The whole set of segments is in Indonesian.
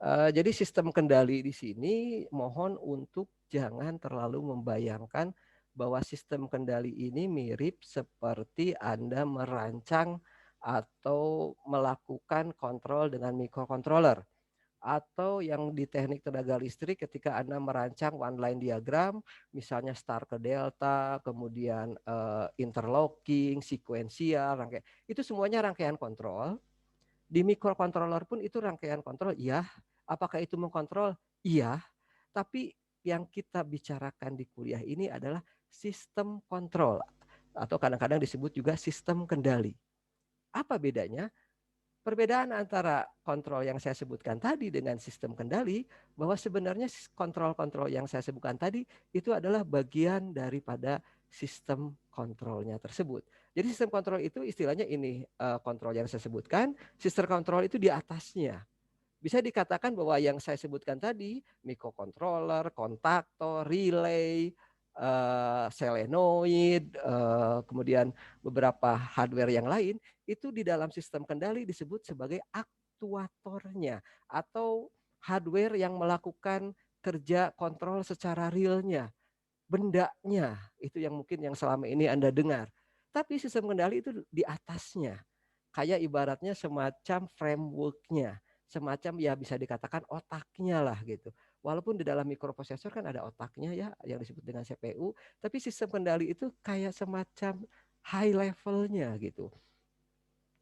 Jadi sistem kendali di sini mohon untuk jangan terlalu membayangkan bahwa sistem kendali ini mirip seperti Anda merancang atau melakukan kontrol dengan microcontroller. Atau yang di teknik tenaga listrik ketika Anda merancang one line diagram, misalnya star ke delta, kemudian interlocking, sequential, itu semuanya rangkaian kontrol. Di microcontroller pun itu rangkaian kontrol, iya. Apakah itu mengkontrol? Iya. Tapi yang kita bicarakan di kuliah ini adalah sistem kontrol atau kadang-kadang disebut juga sistem kendali. Apa bedanya? Perbedaan antara kontrol yang saya sebutkan tadi dengan sistem kendali, bahwa sebenarnya kontrol-kontrol yang saya sebutkan tadi itu adalah bagian daripada sistem kontrolnya tersebut. Jadi sistem kontrol itu istilahnya ini kontrol yang saya sebutkan, sistem kontrol itu di atasnya. Bisa dikatakan bahwa yang saya sebutkan tadi, microcontroller, kontaktor, relay, solenoid, kemudian beberapa hardware yang lain, itu di dalam sistem kendali disebut sebagai aktuatornya atau hardware yang melakukan kerja kontrol secara realnya, bendanya, itu yang mungkin yang selama ini Anda dengar. Tapi sistem kendali itu di atasnya, kayak ibaratnya semacam framework-nya, semacam ya bisa dikatakan otaknya lah gitu. Walaupun di dalam mikroprosesor kan ada otaknya ya yang disebut dengan CPU, tapi sistem kendali itu kayak semacam high levelnya gitu.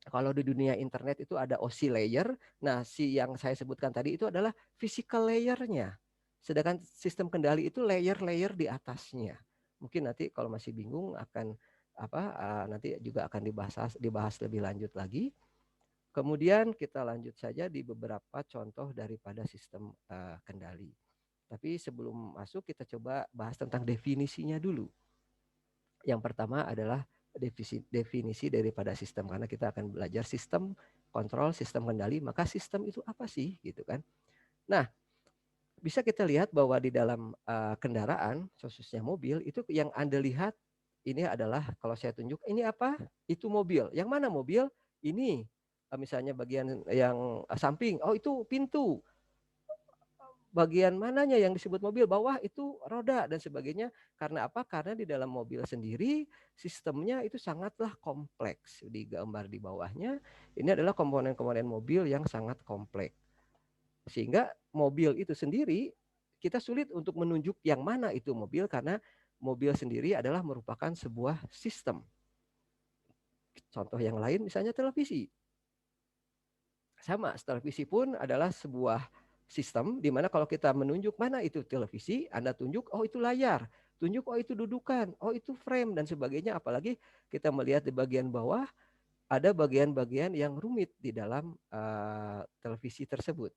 Kalau di dunia internet itu ada OSI layer, nah si yang saya sebutkan tadi itu adalah physical layer-nya. Sedangkan sistem kendali itu layer-layer di atasnya. Mungkin nanti kalau masih bingung akan nanti juga akan dibahas lebih lanjut lagi. Kemudian kita lanjut saja di beberapa contoh daripada sistem kendali. Tapi sebelum masuk kita coba bahas tentang definisinya dulu. Yang pertama adalah definisi daripada sistem, karena kita akan belajar sistem kontrol, sistem kendali, maka sistem itu apa sih gitu kan. Nah, bisa kita lihat bahwa di dalam kendaraan, khususnya mobil, itu yang Anda lihat ini adalah kalau saya tunjuk, ini apa? Itu mobil. Yang mana mobil? Ini misalnya bagian yang samping, oh itu pintu. Bagian mananya yang disebut mobil, bawah itu roda dan sebagainya. Karena apa? Karena di dalam mobil sendiri sistemnya itu sangatlah kompleks. Digambar di bawahnya, ini adalah komponen-komponen mobil yang sangat kompleks. Sehingga mobil itu sendiri kita sulit untuk menunjuk yang mana itu mobil, karena mobil sendiri adalah merupakan sebuah sistem. Contoh yang lain misalnya televisi. Sama, televisi pun adalah sebuah sistem di mana kalau kita menunjuk mana itu televisi, Anda tunjuk, oh itu layar, tunjuk, oh itu dudukan, oh itu frame dan sebagainya. Apalagi kita melihat di bagian bawah ada bagian-bagian yang rumit di dalam televisi tersebut.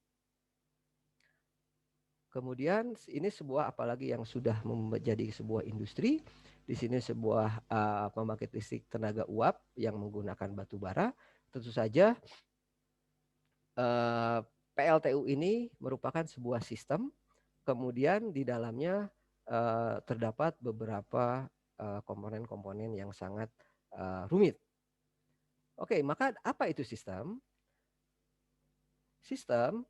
Kemudian ini sebuah apalagi yang sudah menjadi sebuah industri, di sini sebuah pembangkit listrik tenaga uap yang menggunakan batu bara. Tentu saja PLTU ini merupakan sebuah sistem, kemudian di dalamnya terdapat beberapa komponen-komponen yang sangat rumit. Oke, maka apa itu sistem? Sistem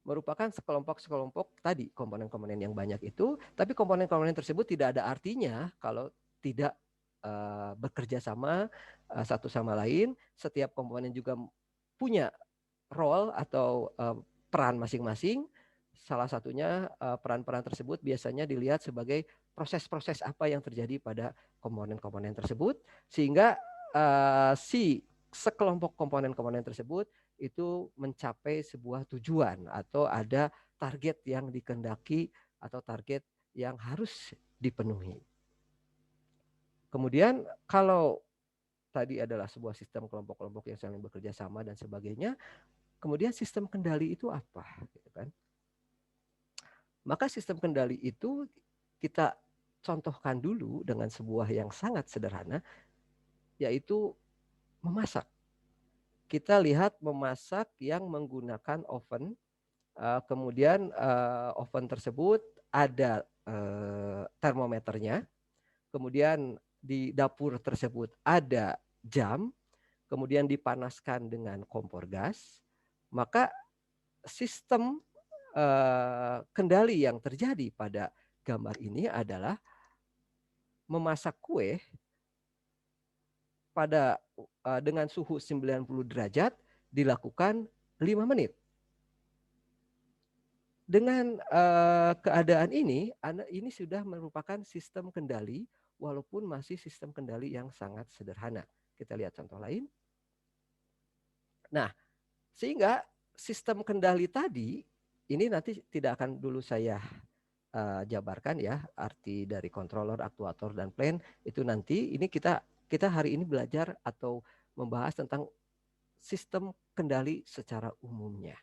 merupakan sekelompok-sekelompok tadi komponen-komponen yang banyak itu, tapi komponen-komponen tersebut tidak ada artinya kalau tidak bekerja sama satu sama lain. Setiap komponen juga punya role atau peran masing-masing. Salah satunya peran-peran tersebut biasanya dilihat sebagai proses-proses apa yang terjadi pada komponen-komponen tersebut, sehingga si sekelompok komponen-komponen tersebut itu mencapai sebuah tujuan atau ada target yang dikehendaki atau target yang harus dipenuhi. Kemudian kalau tadi adalah sebuah sistem kelompok-kelompok yang saling bekerja sama dan sebagainya, kemudian sistem kendali itu apa? Gitu kan? Maka sistem kendali itu kita contohkan dulu dengan sebuah yang sangat sederhana, yaitu memasak. Kita lihat memasak yang menggunakan oven, kemudian oven tersebut ada termometernya, kemudian di dapur tersebut ada jam, kemudian dipanaskan dengan kompor gas, maka sistem kendali yang terjadi pada gambar ini adalah memasak kue pada dengan suhu 90 derajat dilakukan 5 menit. Dengan keadaan ini sudah merupakan sistem kendali walaupun masih sistem kendali yang sangat sederhana. Kita lihat contoh lain. Nah, sehingga sistem kendali tadi ini nanti tidak akan dulu saya jabarkan ya, arti dari controller, aktuator dan plan itu nanti. Ini kita hari ini belajar atau membahas tentang sistem kendali secara umumnya.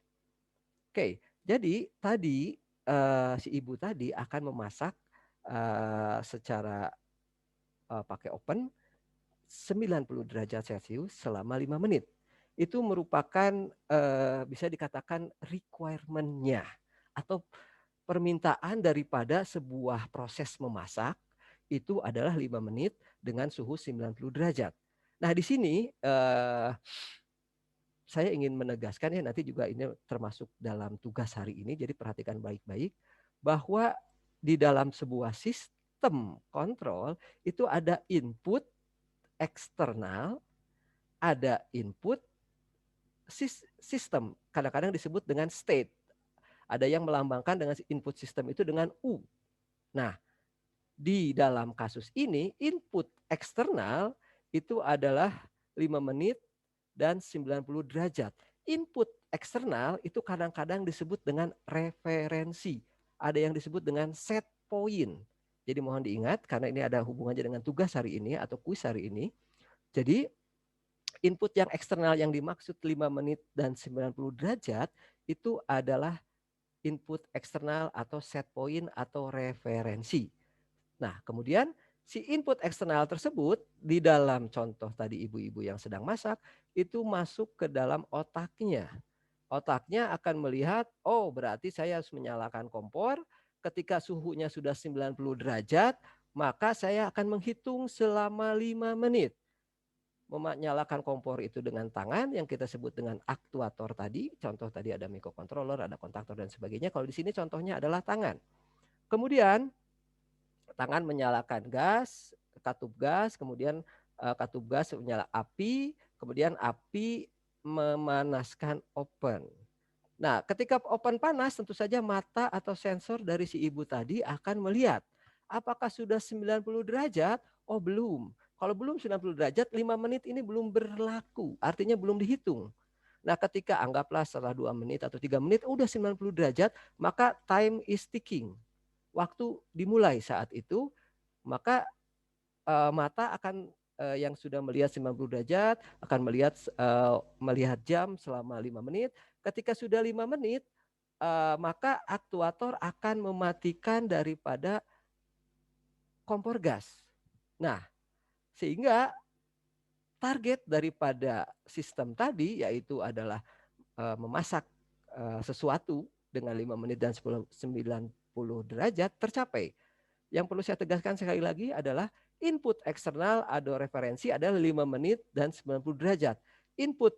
Oke, jadi tadi si ibu tadi akan memasak secara pakai oven 90 derajat Celcius selama 5 menit. Itu merupakan bisa dikatakan requirement-nya atau permintaan daripada sebuah proses memasak itu adalah 5 menit dengan suhu 90 derajat. Nah, di sini saya ingin menegaskan ya, nanti juga ini termasuk dalam tugas hari ini, jadi perhatikan baik-baik bahwa di dalam sebuah sistem kontrol itu ada input eksternal, ada input sistem, kadang-kadang disebut dengan state. Ada yang melambangkan dengan input sistem itu dengan U. Nah, di dalam kasus ini input eksternal itu adalah 5 menit dan 90 derajat. Input eksternal itu kadang-kadang disebut dengan referensi. Ada yang disebut dengan set point. Jadi mohon diingat karena ini ada hubungannya dengan tugas hari ini atau kuis hari ini. Jadi input yang eksternal yang dimaksud 5 menit dan 90 derajat itu adalah input eksternal atau set point atau referensi. Nah, kemudian si input eksternal tersebut di dalam contoh tadi ibu-ibu yang sedang masak itu masuk ke dalam otaknya. Otaknya akan melihat, oh berarti saya harus menyalakan kompor, ketika suhunya sudah 90 derajat, maka saya akan menghitung selama 5 menit. Menyalakan kompor itu dengan tangan yang kita sebut dengan aktuator tadi. Contoh tadi ada microcontroller, ada kontaktor dan sebagainya. Kalau di sini contohnya adalah tangan. Kemudian tangan menyalakan gas, katup gas, kemudian katup gas menyala api, kemudian api memanaskan oven. Nah, ketika oven panas tentu saja mata atau sensor dari si ibu tadi akan melihat apakah sudah 90 derajat? Oh, belum. Kalau belum 90 derajat, 5 menit ini belum berlaku, artinya belum dihitung. Nah, ketika anggaplah setelah 2 menit atau 3 menit, udah 90 derajat, maka time is ticking. Waktu dimulai saat itu, maka mata akan yang sudah melihat 90 derajat akan melihat jam selama 5 menit. Ketika sudah 5 menit, maka aktuator akan mematikan daripada kompor gas. Nah, sehingga target daripada sistem tadi yaitu adalah memasak sesuatu dengan 5 menit dan 90 derajat tercapai. Yang perlu saya tegaskan sekali lagi adalah input eksternal atau referensi adalah 5 menit dan 90 derajat. Input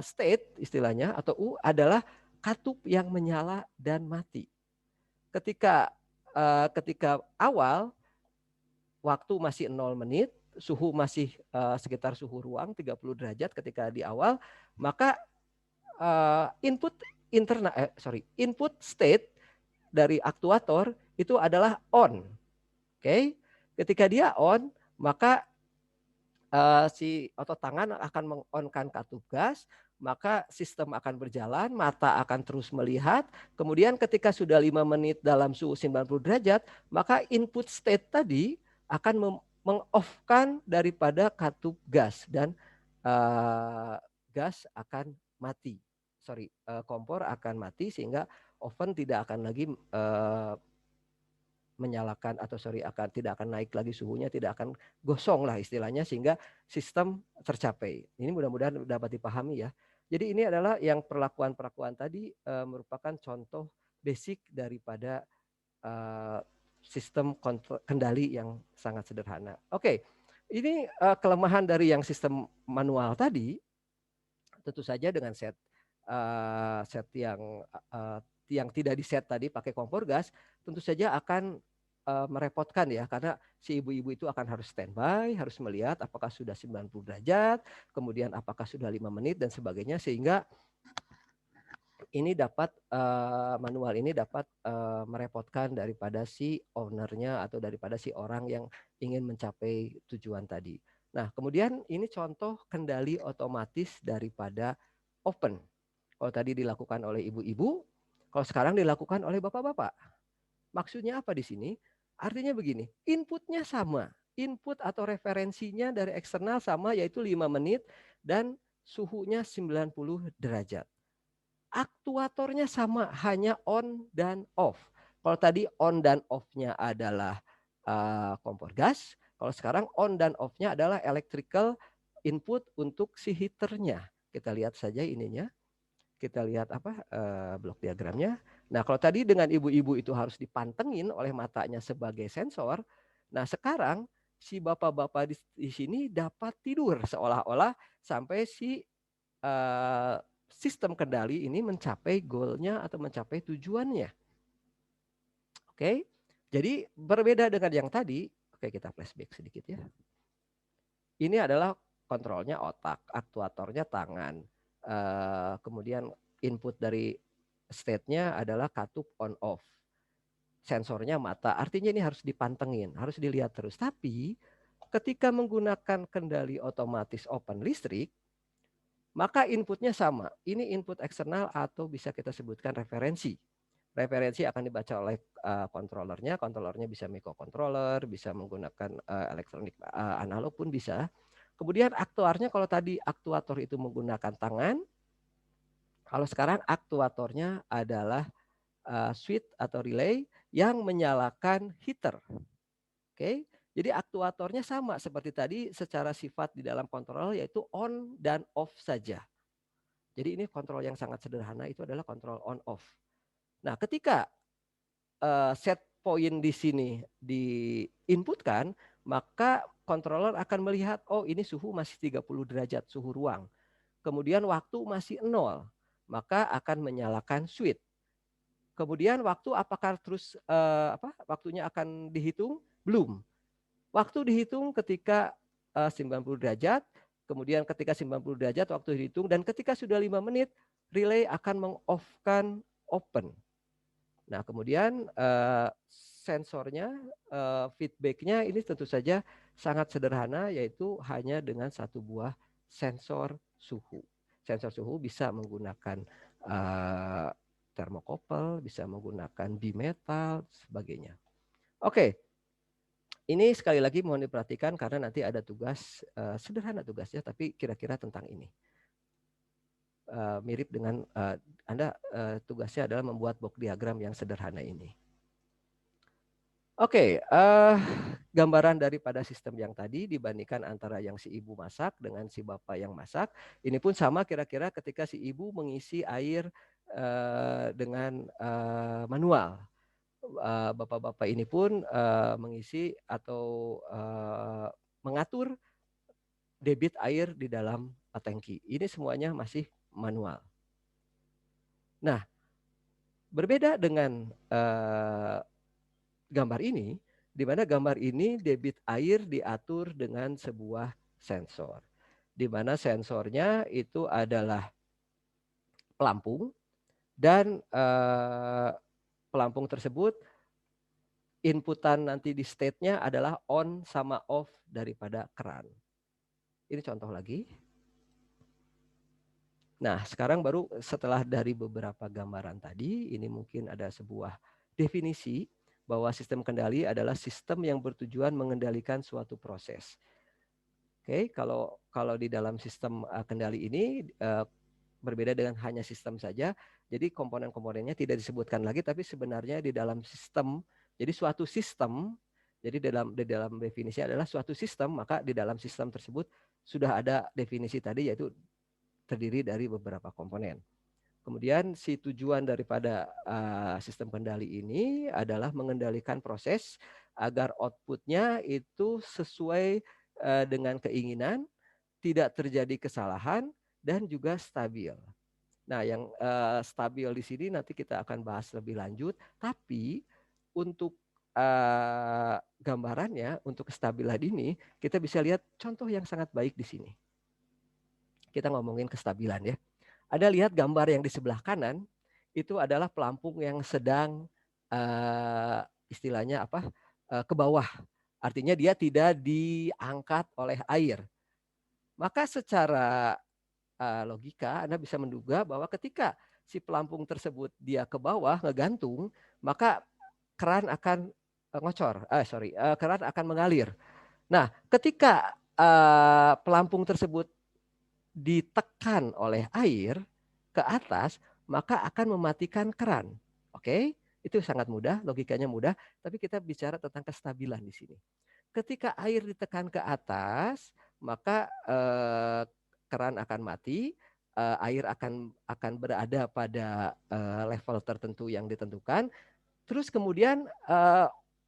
state istilahnya atau U adalah katup yang menyala dan mati. Ketika awal waktu masih 0 menit, suhu masih sekitar suhu ruang 30 derajat ketika di awal, maka input state dari aktuator itu adalah on. Oke. Ketika dia on, maka si otot tangan akan mengonkan katup gas, maka sistem akan berjalan, mata akan terus melihat. Kemudian ketika sudah 5 menit dalam suhu 90 derajat, maka input state tadi akan meng-off-kan daripada katup gas dan gas akan mati. Kompor akan mati sehingga oven tidak akan lagi menyalakan tidak akan naik lagi suhunya, tidak akan gosong lah istilahnya sehingga sistem tercapai. Ini mudah-mudahan dapat dipahami ya. Jadi ini adalah yang perlakuan-perlakuan tadi merupakan contoh basic daripada sistem kendali yang sangat sederhana. Oke, ini kelemahan dari yang sistem manual tadi tentu saja dengan set set yang tidak diset tadi pakai kompor gas, tentu saja akan merepotkan ya, karena si ibu-ibu itu akan harus standby, harus melihat apakah sudah 90 derajat, kemudian apakah sudah 5 menit dan sebagainya, sehingga ini dapat manual ini dapat merepotkan daripada si ownernya atau daripada si orang yang ingin mencapai tujuan tadi. Nah, kemudian ini contoh kendali otomatis daripada oven. Kalau tadi dilakukan oleh ibu-ibu, kalau sekarang dilakukan oleh bapak-bapak. Maksudnya apa di sini? Artinya begini, inputnya sama. Input atau referensinya dari eksternal sama, yaitu 5 menit dan suhunya 90 derajat. Aktuatornya sama, hanya on dan off. Kalau tadi on dan off-nya adalah kompor gas, kalau sekarang on dan off-nya adalah electrical input untuk si heaternya. Kita lihat saja ininya. Kita lihat blok diagramnya. Nah, kalau tadi dengan ibu-ibu itu harus dipantengin oleh matanya sebagai sensor. Nah, sekarang si bapak-bapak di sini dapat tidur seolah-olah sampai si sistem kendali ini mencapai goalnya atau mencapai tujuannya. Oke, jadi berbeda dengan yang tadi. Oke, kita flashback sedikit ya. Ini adalah kontrolnya otak, aktuatornya tangan. Kemudian input dari state-nya adalah katup on off. Sensornya mata, artinya ini harus dipantengin, harus dilihat terus. Tapi ketika menggunakan kendali otomatis open listrik, maka inputnya sama. Ini input eksternal atau bisa kita sebutkan referensi. Referensi akan dibaca oleh controllernya. Controllernya bisa microcontroller, bisa menggunakan elektronik analog pun bisa. Kemudian aktuarnya, kalau tadi aktuator itu menggunakan tangan, kalau sekarang aktuatornya adalah switch atau relay yang menyalakan heater. Oke, jadi aktuatornya sama seperti tadi secara sifat di dalam kontrol, yaitu on dan off saja. Jadi ini kontrol yang sangat sederhana, itu adalah kontrol on off. Nah, ketika set point di sini diinputkan, maka controller akan melihat, oh ini suhu masih 30 derajat, suhu ruang. Kemudian waktu masih 0, maka akan menyalakan switch. Kemudian waktu apakah terus waktunya akan dihitung? Belum. Waktu dihitung ketika 90 derajat, kemudian ketika 90 derajat waktu dihitung, dan ketika sudah 5 menit, relay akan meng-off-kan open. Nah, kemudian sensornya, feedbacknya ini tentu saja sangat sederhana, yaitu hanya dengan satu buah sensor suhu. Sensor suhu bisa menggunakan termokopel, bisa menggunakan bimetal, sebagainya. Oke, ini sekali lagi mohon diperhatikan karena nanti ada tugas, sederhana tugasnya, tapi kira-kira tentang ini. Mirip dengan Anda tugasnya adalah membuat block diagram yang sederhana ini. Oke, gambaran daripada sistem yang tadi dibandingkan antara yang si ibu masak dengan si bapak yang masak. Ini pun sama kira-kira ketika si ibu mengisi air dengan manual. Bapak-bapak ini pun mengisi atau mengatur debit air di dalam tangki. Ini semuanya masih manual. Nah, berbeda dengan gambar ini, di mana gambar ini debit air diatur dengan sebuah sensor. Di mana sensornya itu adalah pelampung, dan pelampung tersebut inputan nanti di state-nya adalah on sama off daripada keran. Ini contoh lagi. Nah, sekarang baru setelah dari beberapa gambaran tadi, ini mungkin ada sebuah definisi bahwa sistem kendali adalah sistem yang bertujuan mengendalikan suatu proses. Oke, kalau di dalam sistem kendali ini berbeda dengan hanya sistem saja. Jadi komponen-komponennya tidak disebutkan lagi, tapi sebenarnya di dalam sistem, jadi suatu sistem, jadi di dalam definisi adalah suatu sistem, maka di dalam sistem tersebut sudah ada definisi tadi, yaitu terdiri dari beberapa komponen. Kemudian si tujuan daripada sistem kendali ini adalah mengendalikan proses agar outputnya itu sesuai dengan keinginan, tidak terjadi kesalahan, dan juga stabil. Nah, yang stabil di sini nanti kita akan bahas lebih lanjut. Tapi untuk gambarannya, untuk kestabilan ini, kita bisa lihat contoh yang sangat baik di sini. Kita ngomongin kestabilan ya. Ada lihat gambar yang di sebelah kanan, itu adalah pelampung yang sedang istilahnya apa? Ke bawah. Artinya dia tidak diangkat oleh air. Maka secara logika Anda bisa menduga bahwa ketika si pelampung tersebut dia ke bawah ngegantung, maka keran akan keran akan mengalir. Nah, ketika pelampung tersebut ditekan oleh air ke atas, maka akan mematikan keran. Oke, itu sangat mudah, logikanya mudah, tapi kita bicara tentang kestabilan di sini. Ketika air ditekan ke atas, maka keran akan mati, air akan berada pada level tertentu yang ditentukan. Terus kemudian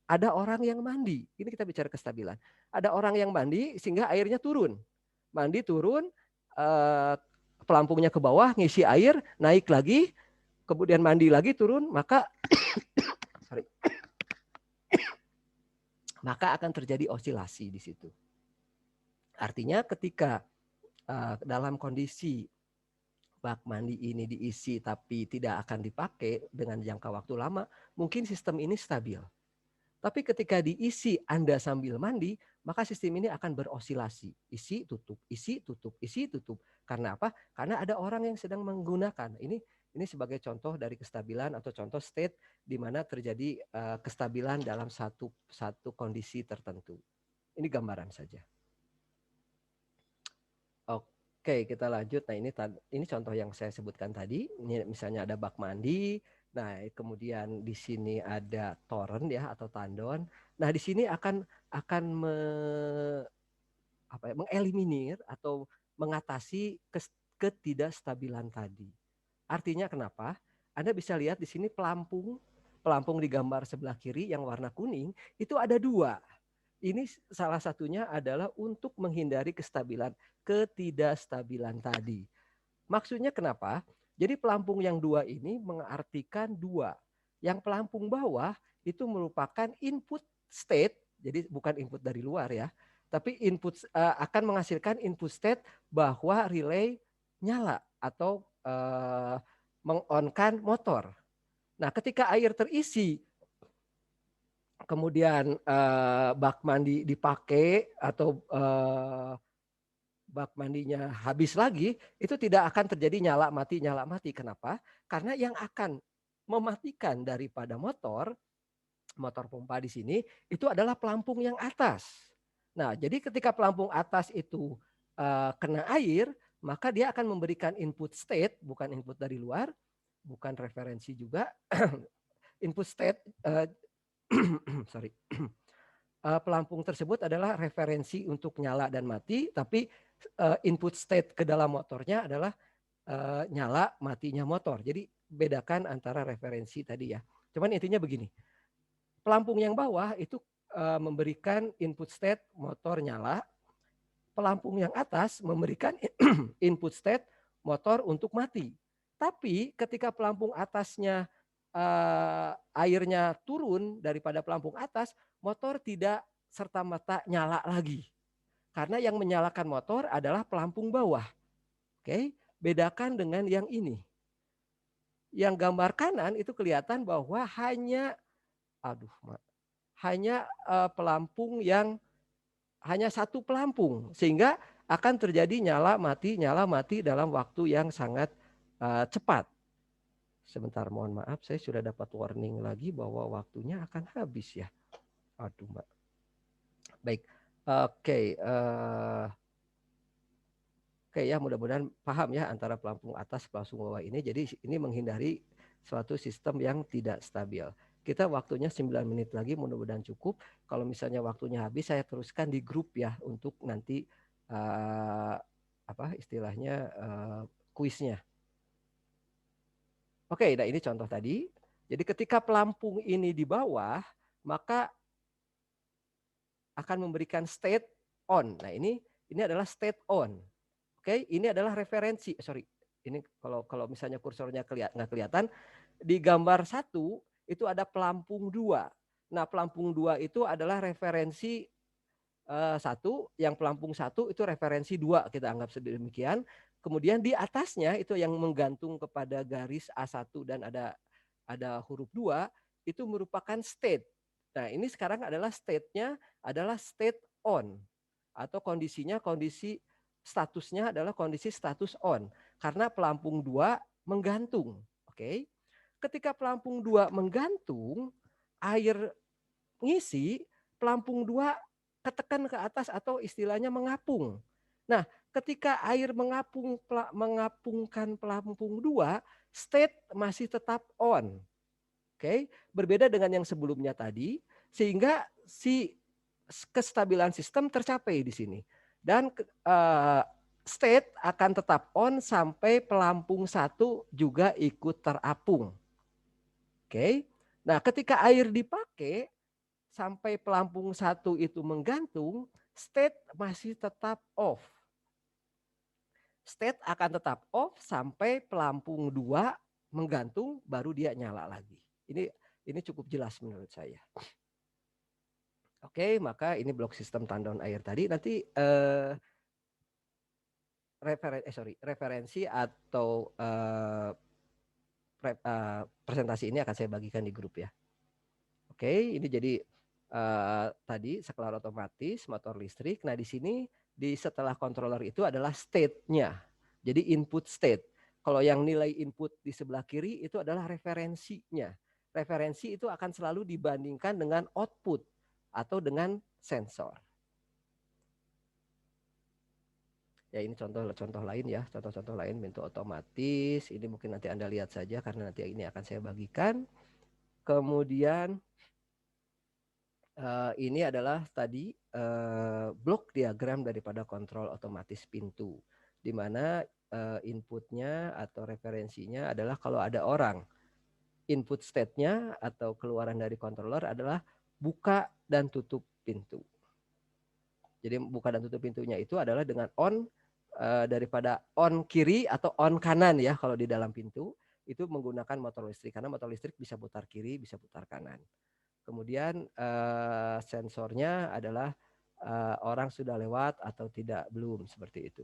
ada orang yang mandi. Ini kita bicara kestabilan. Ada orang yang mandi sehingga airnya turun. Mandi turun, eh, pelampungnya ke bawah, ngisi air, naik lagi, kemudian mandi lagi turun, maka sorry, maka akan terjadi osilasi di situ. Artinya ketika dalam kondisi bak mandi ini diisi tapi tidak akan dipakai dengan jangka waktu lama, mungkin sistem ini stabil. Tapi ketika diisi Anda sambil mandi, maka sistem ini akan berosilasi. Isi, tutup, isi, tutup, isi, tutup. Karena apa? Karena ada orang yang sedang menggunakan. Ini sebagai contoh dari kestabilan atau contoh state di mana terjadi kestabilan dalam satu kondisi tertentu. Ini gambaran saja. Oke, kita lanjut. Nah, ini contoh yang saya sebutkan tadi. Ini misalnya ada bak mandi. Nah, kemudian di sini ada toren ya atau tandon. Nah, di sini akan mengeliminir atau mengatasi ketidakstabilan tadi. Artinya kenapa? Anda bisa lihat di sini pelampung di gambar sebelah kiri yang warna kuning itu ada dua. Ini salah satunya adalah untuk menghindari ketidakstabilan tadi. Maksudnya kenapa? Jadi pelampung yang dua ini mengartikan dua. Yang pelampung bawah itu merupakan input state, jadi bukan input dari luar ya, tapi akan menghasilkan input state bahwa relay nyala atau mengonkan motor. Nah, ketika air terisi kemudian bak mandi dipakai atau bak mandinya habis lagi, itu tidak akan terjadi nyala mati. Kenapa? Karena yang akan mematikan daripada motor pompa di sini itu adalah pelampung yang atas. Nah, jadi ketika pelampung atas itu kena air, maka dia akan memberikan input state, bukan input dari luar, bukan referensi juga, input state sorry. Pelampung tersebut adalah referensi untuk nyala dan mati, tapi input state ke dalam motornya adalah nyala matinya motor. Jadi bedakan antara referensi tadi ya. Cuman intinya begini, pelampung yang bawah itu memberikan input state motor nyala, pelampung yang atas memberikan input state motor untuk mati. Tapi ketika pelampung atasnya airnya turun daripada pelampung atas, motor tidak serta-merta nyala lagi. Karena yang menyalakan motor adalah pelampung bawah. Oke, bedakan dengan yang ini. Yang gambar kanan itu kelihatan bahwa hanya pelampung yang hanya satu pelampung sehingga akan terjadi nyala mati dalam waktu yang sangat cepat. Sebentar, mohon maaf, saya sudah dapat warning lagi bahwa waktunya akan habis ya. Aduh, Mbak. Baik, oke. Oke ya, mudah-mudahan paham ya antara pelampung atas pelampung bawah ini. Jadi ini menghindari suatu sistem yang tidak stabil. Kita waktunya 9 menit lagi, mudah-mudahan cukup. Kalau misalnya waktunya habis, saya teruskan di grup ya untuk nanti apa istilahnya kuisnya. Oke, nah ini contoh tadi. Jadi ketika pelampung ini di bawah, maka akan memberikan state on. Nah ini adalah state on. Oke, ini adalah referensi. Sorry, Ini kalau misalnya kursornya nggak kelihatan, di gambar 1 itu ada pelampung 2. Nah, pelampung 2 itu adalah referensi 1, yang pelampung 1 itu referensi 2, kita anggap sedemikian. Kemudian di atasnya itu yang menggantung kepada garis A1 dan ada huruf 2 itu merupakan state. Nah, ini sekarang adalah state-nya adalah state on atau kondisi statusnya adalah kondisi status on karena pelampung 2 menggantung. Oke. Ketika pelampung 2 menggantung, air ngisi, pelampung 2 ketekan ke atas atau istilahnya mengapung. Nah, ketika air mengapungkan pelampung 2, state masih tetap on. Oke, berbeda dengan yang sebelumnya tadi, sehingga si kestabilan sistem tercapai di sini. Dan state akan tetap on sampai pelampung 1 juga ikut terapung. Oke. Nah, ketika air dipakai sampai pelampung 1 itu menggantung, state masih tetap off. State akan tetap off sampai pelampung 2 menggantung, baru dia nyala lagi. Ini cukup jelas menurut saya. Oke, maka ini blok sistem tandon air tadi. Nanti referensi atau presentasi ini akan saya bagikan di grup ya. Oke, ini jadi tadi saklar otomatis, motor listrik. Nah, di sini setelah controller itu adalah state-nya. Jadi input state. Kalau yang nilai input di sebelah kiri itu adalah referensinya. Referensi itu akan selalu dibandingkan dengan output atau dengan sensor. Ya, ini contoh lain ya, contoh-contoh lain pintu otomatis. Ini mungkin nanti Anda lihat saja karena nanti ini akan saya bagikan. Kemudian ini adalah tadi blok diagram daripada kontrol otomatis pintu, di mana inputnya atau referensinya adalah kalau ada orang, input state-nya atau keluaran dari controller adalah buka dan tutup pintu. Jadi buka dan tutup pintunya itu adalah dengan on daripada on kiri atau on kanan ya kalau di dalam pintu itu menggunakan motor listrik karena motor listrik bisa putar kiri bisa putar kanan. Kemudian sensornya adalah orang sudah lewat atau tidak belum seperti itu.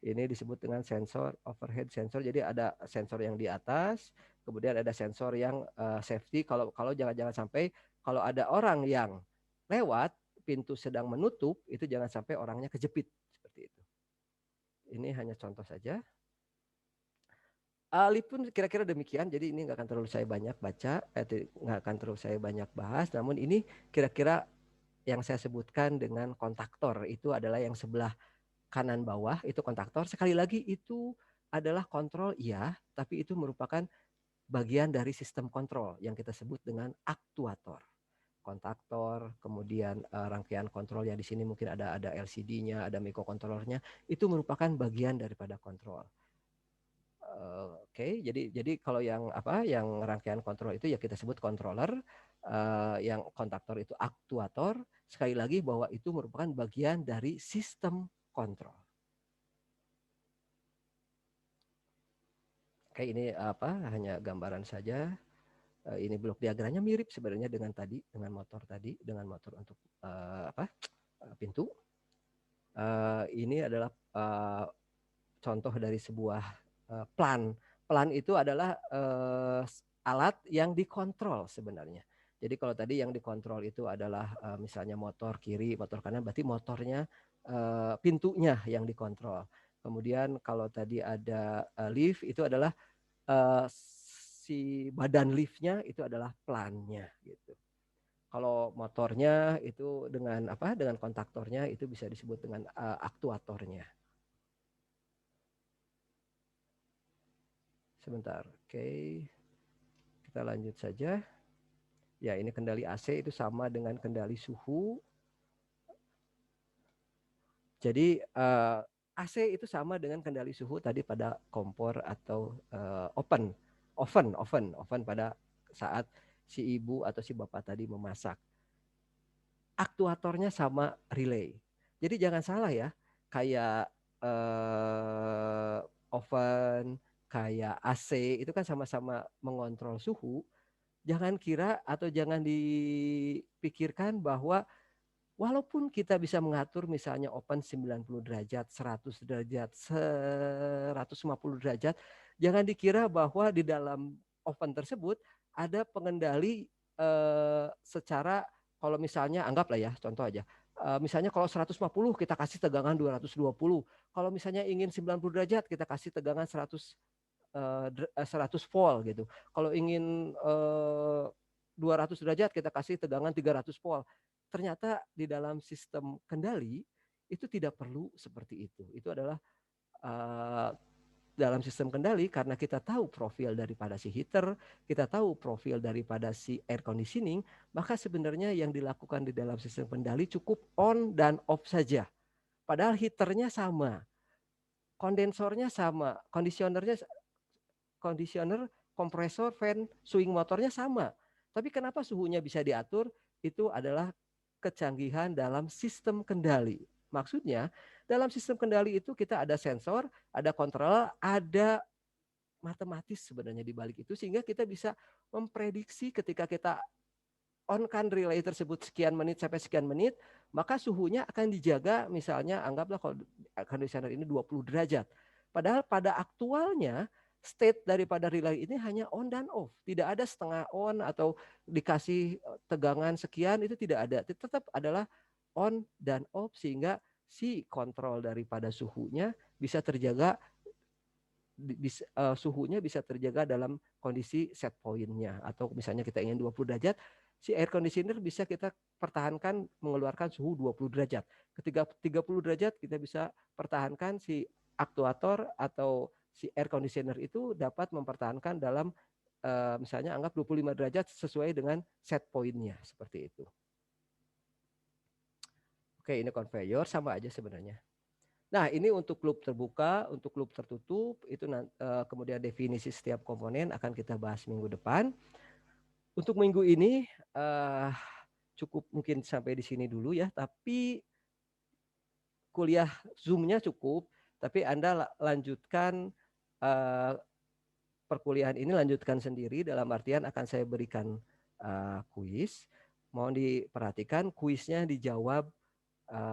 Ini disebut dengan sensor overhead sensor. Jadi ada sensor yang di atas, kemudian ada sensor yang safety. Kalau jangan sampai kalau ada orang yang lewat pintu sedang menutup itu jangan sampai orangnya kejepit seperti itu. Ini hanya contoh saja. Lift pun kira-kira demikian, jadi ini nggak akan terlalu saya banyak baca, nggak akan terlalu saya banyak bahas, namun ini kira-kira yang saya sebutkan dengan kontaktor itu adalah yang sebelah kanan bawah itu kontaktor. Sekali lagi itu adalah kontrol iya, tapi itu merupakan bagian dari sistem kontrol yang kita sebut dengan aktuator. Kontaktor, kemudian rangkaian kontrol yang di sini mungkin ada LCD-nya, ada microcontroller-nya, itu merupakan bagian daripada kontrol. Oke, jadi kalau yang rangkaian kontrol itu ya kita sebut controller, yang kontaktor itu aktuator. Sekali lagi bahwa itu merupakan bagian dari sistem kontrol. Oke, ini hanya gambaran saja. Ini blok diagramnya mirip sebenarnya dengan tadi, dengan motor untuk pintu. Ini adalah contoh dari sebuah plan. Plan itu adalah alat yang dikontrol sebenarnya. Jadi kalau tadi yang dikontrol itu adalah misalnya motor kiri, motor kanan, berarti motornya pintunya yang dikontrol. Kemudian kalau tadi ada lift itu adalah si badan liftnya itu adalah plannya gitu. Kalau motornya itu dengan dengan kontaktornya itu bisa disebut dengan aktuatornya. Sebentar, oke. Kita lanjut saja. Ya, ini kendali AC itu sama dengan kendali suhu. Jadi AC itu sama dengan kendali suhu tadi pada kompor atau oven pada saat si ibu atau si bapak tadi memasak. Aktuatornya sama relay. Jadi jangan salah ya, kayak oven, kayak AC, itu kan sama-sama mengontrol suhu. Jangan kira atau jangan dipikirkan bahwa walaupun kita bisa mengatur misalnya oven 90 derajat, 100 derajat, 150 derajat, jangan dikira bahwa di dalam oven tersebut ada pengendali secara, kalau misalnya anggaplah ya contoh aja, misalnya kalau 150 kita kasih tegangan 220, kalau misalnya ingin 90 derajat kita kasih tegangan 100 volt gitu. Kalau ingin 200 derajat kita kasih tegangan 300 volt. Ternyata di dalam sistem kendali itu tidak perlu seperti itu. Itu adalah uh, dalam sistem kendali karena kita tahu profil daripada si heater, kita tahu profil daripada si air conditioning, maka sebenarnya yang dilakukan di dalam sistem kendali cukup on dan off saja. Padahal heaternya sama, kondensornya sama, conditioner, kompresor, fan, swing motornya sama. Tapi kenapa suhunya bisa diatur? Itu adalah kecanggihan dalam sistem kendali. Maksudnya, dalam sistem kendali itu kita ada sensor, ada kontrol, ada matematis sebenarnya di balik itu, sehingga kita bisa memprediksi ketika kita on-kan relay tersebut sekian menit sampai sekian menit, maka suhunya akan dijaga, misalnya anggaplah kalau conditioner ini 20 derajat. Padahal pada aktualnya state daripada relay ini hanya on dan off. Tidak ada setengah on atau dikasih tegangan sekian, itu tidak ada. Tetap adalah on dan off sehingga si kontrol daripada suhunya bisa terjaga, suhunya bisa terjaga dalam kondisi set pointnya. Atau misalnya kita ingin 20 derajat, si air conditioner bisa kita pertahankan mengeluarkan suhu 20 derajat. Ketika 30 derajat kita bisa pertahankan si aktuator atau si air conditioner itu dapat mempertahankan dalam misalnya anggap 25 derajat sesuai dengan set pointnya, seperti itu. Oke, ini conveyor sama aja sebenarnya. Nah, ini untuk loop terbuka, untuk loop tertutup, itu kemudian definisi setiap komponen akan kita bahas minggu depan. Untuk minggu ini cukup mungkin sampai di sini dulu ya, tapi kuliah Zoom-nya cukup, tapi Anda lanjutkan perkuliahan ini lanjutkan sendiri, dalam artian akan saya berikan kuis. Mohon diperhatikan kuisnya dijawab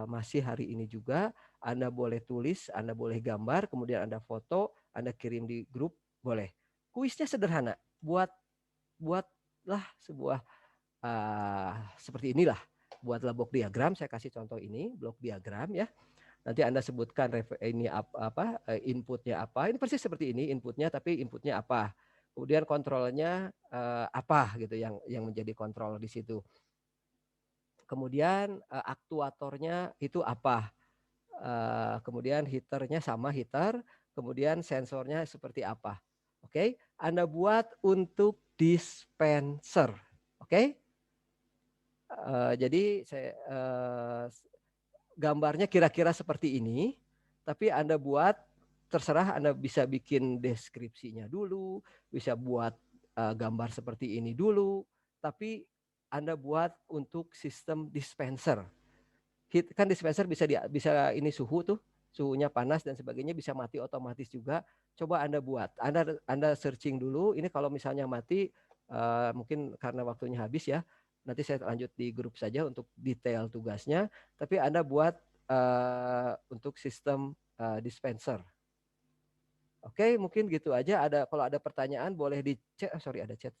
masih hari ini juga. Anda boleh tulis, Anda boleh gambar, kemudian Anda foto, Anda kirim di grup, boleh. Kuisnya sederhana, buatlah sebuah seperti inilah. Buatlah blok diagram, saya kasih contoh ini, blok diagram ya. Nanti Anda sebutkan ini apa inputnya apa. Ini persis seperti ini inputnya, tapi inputnya apa. Kemudian kontrolnya apa gitu yang menjadi kontrol di situ. Kemudian aktuatornya itu apa. Kemudian heaternya sama heater, kemudian sensornya seperti apa. Oke, Anda buat untuk dispenser. Oke, jadi saya gambarnya kira-kira seperti ini, tapi Anda buat terserah, Anda bisa bikin deskripsinya dulu, bisa buat gambar seperti ini dulu, tapi Anda buat untuk sistem dispenser. Kan dispenser bisa ini suhu tuh, suhunya panas dan sebagainya, bisa mati otomatis juga. Coba Anda buat, Anda searching dulu. Ini kalau misalnya mati mungkin karena waktunya habis ya. Nanti saya lanjut di grup saja untuk detail tugasnya. Tapi Anda buat untuk sistem dispenser. Oke, mungkin gitu aja. Kalau ada pertanyaan boleh di chat. Sorry, ada chat.